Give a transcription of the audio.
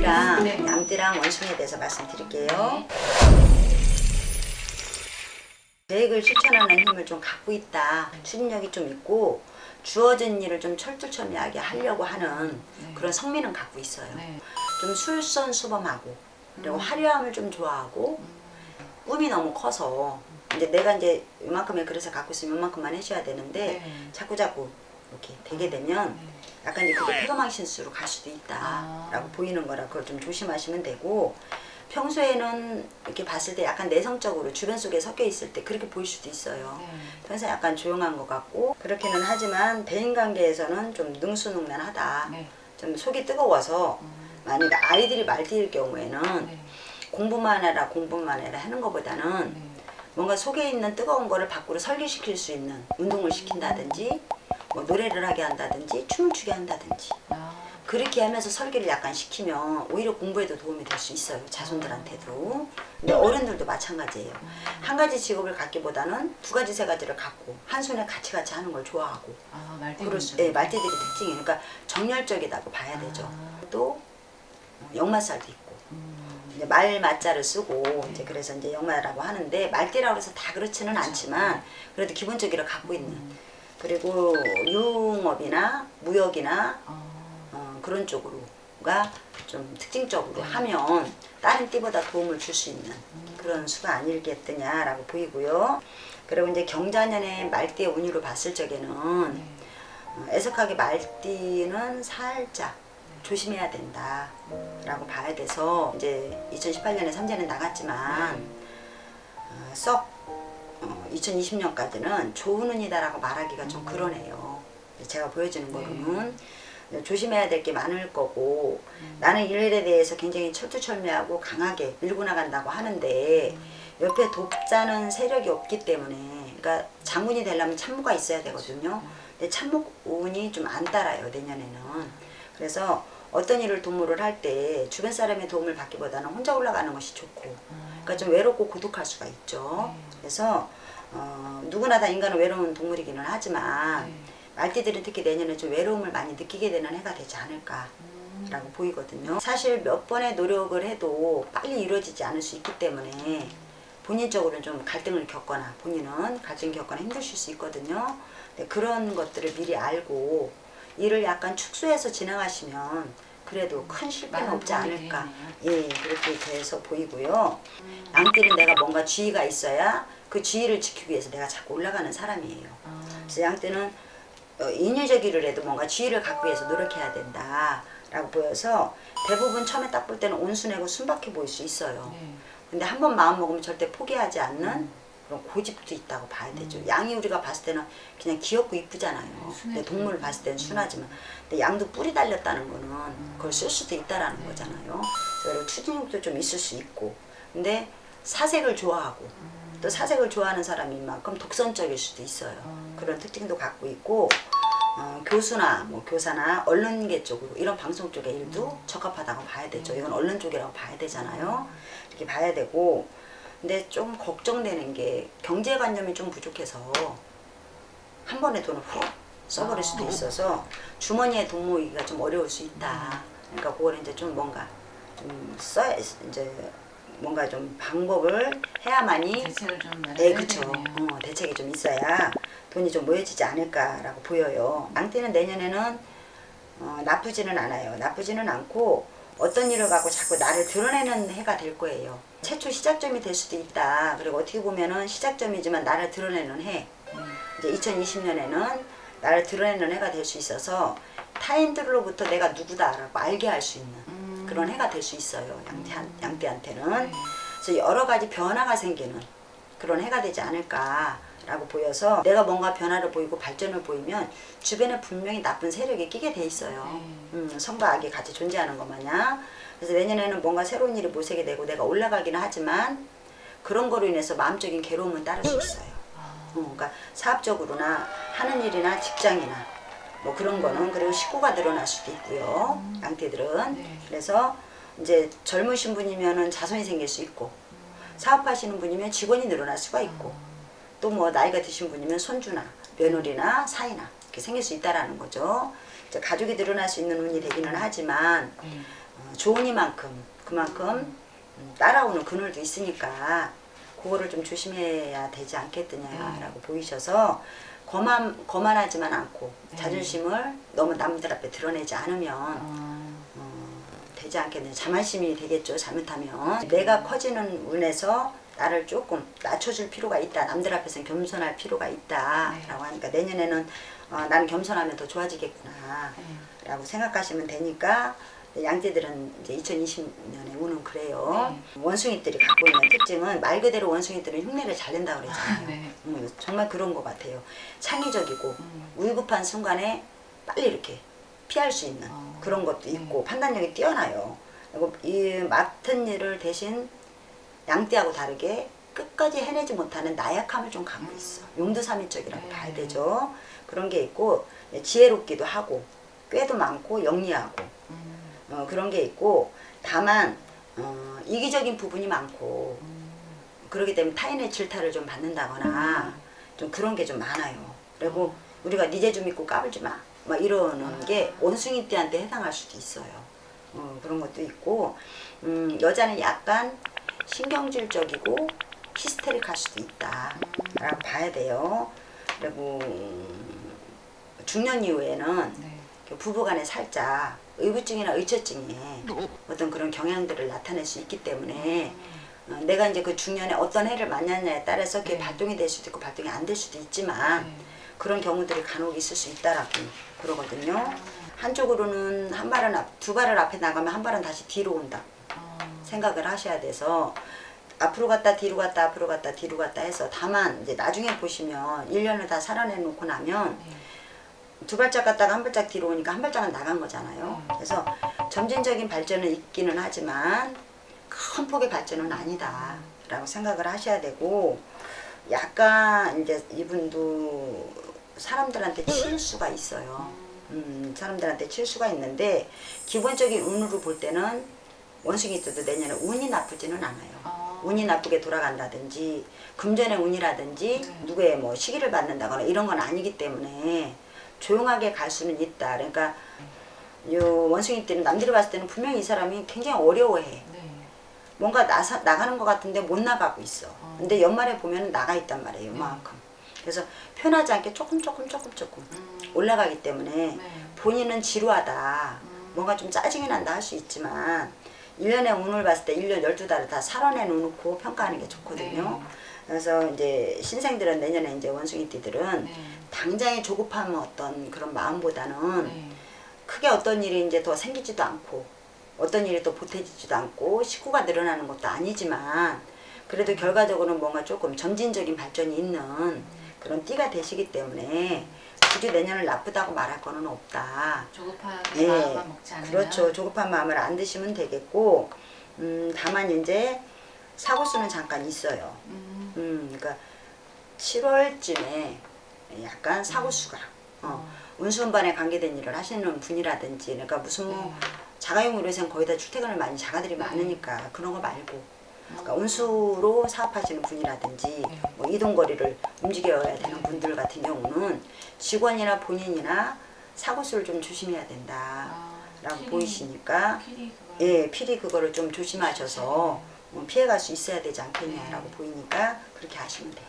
말띠랑 네. 양띠랑 원숭이에 대해서 말씀드릴게요. 계획을 실천하는 힘을 좀 갖고 있다. 추진력이 좀 있고 주어진 일을 좀 철두철미하게 하려고 하는 그런 성미는 갖고 있어요. 네. 좀 술선수범하고 그리고 화려함을 좀 좋아하고 꿈이 너무 커서 이제 내가 이제 이만큼의 그릇을 갖고 있으면 이만큼만 해줘야 되는데 네. 자꾸자꾸 이렇게 되게 되면 약간 이제 그게 패거망신수로 갈 수도 있다라고 보이는 거라 그걸 좀 조심하시면 되고, 평소에는 이렇게 봤을 때 약간 내성적으로 주변 속에 섞여 있을 때 그렇게 보일 수도 있어요. 평소에 약간 조용한 것 같고 그렇기는 하지만 대인관계에서는 좀 능수능란하다. 네. 좀 속이 뜨거워서 만약에 아이들이 말띠일 경우에는 네. 공부만 해라 공부만 해라 하는 것보다는 뭔가 속에 있는 뜨거운 거를 밖으로 설기시킬 수 있는 운동을 시킨다든지 뭐 노래를 하게 한다든지 춤을 추게 한다든지 그렇게 하면서 설계를 약간 시키면 오히려 공부에도 도움이 될 수 있어요. 자손들한테도. 근데 어른들도 마찬가지예요. 한 가지 직업을 갖기보다는 두 가지 세 가지를 갖고 한 손에 같이 하는 걸 좋아하고 예, 말띠들의 특징이에요. 그러니까 정열적이라고 봐야 되죠. 또 역마살도 있고 이제 말 맞자를 쓰고 이제 그래서 이제 역마라고 하는데 말띠라고 해서 다 그렇지는 않지만 그래도 기본적으로 갖고 있는, 그리고 유흥업이나 무역이나 그런 쪽으로가 좀 특징적으로 하면 다른 띠보다 도움을 줄 수 있는 그런 수가 아니겠느냐라고 보이고요. 그리고 이제 경자년의 말띠의 운유로 봤을 적에는 애석하게 말띠는 살짝 조심해야 된다라고 봐야 돼서 이제 2018년에 삼재는 나갔지만 썩 2020년까지는 좋은 운이다라고 말하기가 좀 그러네요. 제가 보여주는 거로는 조심해야 될 게 많을 거고 나는 일에 대해서 굉장히 철두철미하고 강하게 밀고 나간다고 하는데 옆에 돕자는 세력이 없기 때문에, 그러니까 장군이 되려면 참모가 있어야 되거든요. 근데 참모운이 좀 안 따라요 내년에는. 그래서 어떤 일을 도모를 할 때 주변 사람의 도움을 받기보다는 혼자 올라가는 것이 좋고, 그러니까 좀 외롭고 고독할 수가 있죠. 그래서 누구나 다 인간은 외로운 동물이기는 하지만 말띠들은 특히 내년에 좀 외로움을 많이 느끼게 되는 해가 되지 않을까라고 보이거든요. 사실 몇 번의 노력을 해도 빨리 이루어지지 않을 수 있기 때문에 본인적으로는 좀 갈등을 겪거나 본인은 갈등 겪거나 힘드실 수 있거든요. 근데 그런 것들을 미리 알고 일을 약간 축소해서 진행하시면 그래도 큰 실패는 없지 않을까. 예, 그렇게 돼서 보이고요. 양띠는 내가 뭔가 지위가 있어야 그 지위를 지키기 위해서 내가 자꾸 올라가는 사람이에요. 그래서 양띠는 인위적 일을 해도 뭔가 지위를 갖기 위해서 노력해야 된다라고 보여서 대부분 처음에 딱 볼 때는 온순하고 순박해 보일 수 있어요. 근데 한 번 마음 먹으면 절대 포기하지 않는 그런 고집도 있다고 봐야 되죠. 양이 우리가 봤을 때는 그냥 귀엽고 이쁘잖아요. 근데 동물을 봤을 때는 순하지만 근데 양도 뿔이 달렸다는 거는 그걸 쓸 수도 있다라는 거잖아요. 그래서 추진력도 좀 있을 수 있고, 근데 사색을 좋아하고 또 사색을 좋아하는 사람인 만큼 독선적일 수도 있어요. 그런 특징도 갖고 있고 교수나 뭐 교사나 언론계 쪽으로 이런 방송 쪽의 일도 적합하다고 봐야 되죠. 이건 언론 쪽이라고 봐야 되잖아요. 이렇게 봐야 되고, 근데 좀 걱정되는 게 경제관념이 좀 부족해서 한 번에 돈을 훅 써버릴 수도 있어서 주머니에 돈 모으기가 좀 어려울 수 있다. 그러니까 그걸 이제 좀 뭔가 좀 써야 이제 뭔가 좀 방법을 해야만이 대책을 좀 네, 그렇죠. 대책이 좀 있어야 돈이 좀 모여지지 않을까라고 보여요. 양띠는 내년에는 나쁘지는 않아요. 나쁘지는 않고 어떤 일을 갖고 자꾸 나를 드러내는 해가 될 거예요. 최초 시작점이 될 수도 있다. 그리고 어떻게 보면은 시작점이지만 나를 드러내는 해. 이제 2020년에는 나를 드러내는 해가 될 수 있어서 타인들로부터 내가 누구다라고 알게 할 수 있는 그런 해가 될 수 있어요. 양띠한테는. 그래서 여러 가지 변화가 생기는 그런 해가 되지 않을까라고 보여서 내가 뭔가 변화를 보이고 발전을 보이면 주변에 분명히 나쁜 세력이 끼게 돼 있어요. 선과 악이 같이 존재하는 것 마냥. 그래서 내년에는 뭔가 새로운 일이 모색이 되고 내가 올라가기는 하지만 그런 거로 인해서 마음적인 괴로움은 따를 수 있어요. 그러니까 사업적으로나 하는 일이나 직장이나 뭐 그런 거는, 그리고 식구가 늘어날 수도 있고요. 양띠들은. 그래서 이제 젊으신 분이면은 자손이 생길 수 있고, 사업하시는 분이면 직원이 늘어날 수가 있고, 또 뭐 나이가 드신 분이면 손주나 며느리나 사이나 이렇게 생길 수 있다라는 거죠. 이제 가족이 늘어날 수 있는 운이 되기는 하지만 좋으니만큼 그만큼 따라오는 그늘도 있으니까 그거를 좀 조심해야 되지 않겠느냐라고 보이셔서 거만하지만 않고 자존심을 너무 남들 앞에 드러내지 않으면 되지 않겠느냐. 자만심이 되겠죠. 잘못하면 내가 커지는 운에서 나를 조금 낮춰줄 필요가 있다. 남들 앞에서는 겸손할 필요가 있다라고 하니까 내년에는 나는 겸손하면 더 좋아지겠구나 라고 생각하시면 되니까 양띠들은 이제 2020년에 우는 그래요. 원숭이들이 갖고 있는 특징은 말 그대로 원숭이들은 흉내를 잘 낸다고 그러잖아요. 정말 그런 것 같아요. 창의적이고 위급한 순간에 빨리 이렇게 피할 수 있는 그런 것도 있고 판단력이 뛰어나요. 그리고 이 맡은 일을 대신 양띠하고 다르게 끝까지 해내지 못하는 나약함을 좀 갖고 있어. 용두사미적이라고 봐야 되죠. 그런 게 있고 지혜롭기도 하고 꾀도 많고 영리하고 그런 게 있고 다만 이기적인 부분이 많고 그렇기 때문에 타인의 질타를 좀 받는다거나 좀 그런 게 좀 많아요. 그리고 우리가 니제 좀 믿고 까불지 마 막 이러는 게 원숭이띠한테 해당할 수도 있어요. 그런 것도 있고 여자는 약간 신경질적이고 히스테릭할 수도 있다 라고 봐야 돼요. 그리고 중년 이후에는 부부간에 살짝 의부증이나 의처증에 어떤 그런 경향들을 나타낼 수 있기 때문에 내가 이제 그 중년에 어떤 해를 만났냐에 따라서 그게 발동이 될 수도 있고 발동이 안 될 수도 있지만 그런 경우들이 간혹 있을 수 있다라고 그러거든요. 한쪽으로는 두 발을 앞에 나가면 한 발은 다시 뒤로 온다 생각을 하셔야 돼서 앞으로 갔다 뒤로 갔다 앞으로 갔다 뒤로 갔다 해서 다만 이제 나중에 보시면 1년을 다 살아내놓고 나면 두 발짝 갔다가 한 발짝 뒤로 오니까 한 발짝은 나간 거잖아요. 그래서 점진적인 발전은 있기는 하지만 큰 폭의 발전은 아니다 라고 생각을 하셔야 되고 약간 이제 이분도 사람들한테 칠 수가 있어요. 사람들한테 칠 수가 있는데 기본적인 운으로 볼 때는 원숭이들도 내년에 운이 나쁘지는 않아요. 운이 나쁘게 돌아간다든지 금전의 운이라든지 누구의 뭐 시기를 받는다거나 이런 건 아니기 때문에 조용하게 갈 수는 있다. 그러니까 요 원숭이들은 남들이 봤을 때는 분명히 이 사람이 굉장히 어려워해. 뭔가 나가는 것 같은데 못 나가고 있어. 근데 연말에 보면 나가 있단 말이에요. 이만큼. 그래서 편하지 않게 조금 올라가기 때문에 본인은 지루하다. 뭔가 좀 짜증이 난다 할 수 있지만 1년의 운을 봤을 때 1년 12달을 다 살아내놓고 평가하는 게 좋거든요. 그래서 이제 신생들은 내년에 이제 원숭이띠들은 당장의 조급함 어떤 그런 마음보다는 크게 어떤 일이 이제 더 생기지도 않고 어떤 일이 또 보태지지도 않고 식구가 늘어나는 것도 아니지만 그래도 결과적으로는 뭔가 조금 점진적인 발전이 있는 그런 띠가 되시기 때문에 굳이 내년을 나쁘다고 말할 거는 없다. 조급하게 마음만 먹지 않으면. 그렇죠. 조급한 마음을 안 드시면 되겠고 다만 이제 사고수는 잠깐 있어요. 그러니까 7월쯤에 약간 사고수가 운수운반에 관계된 일을 하시는 분이라든지 그러니까 무슨 뭐 자가용 의료생 거의 다 출퇴근을 많이 자가들이 많으니까 그런 거 말고 그러니까 운수로 사업하시는 분이라든지 뭐 이동거리를 움직여야 되는 분들 같은 경우는 직원이나 본인이나 사고수를 좀 조심해야 된다라고 보이시니까 필히 그거를 좀 조심하셔서 피해갈 수 있어야 되지 않겠냐라고 보이니까 그렇게 하시면 돼요.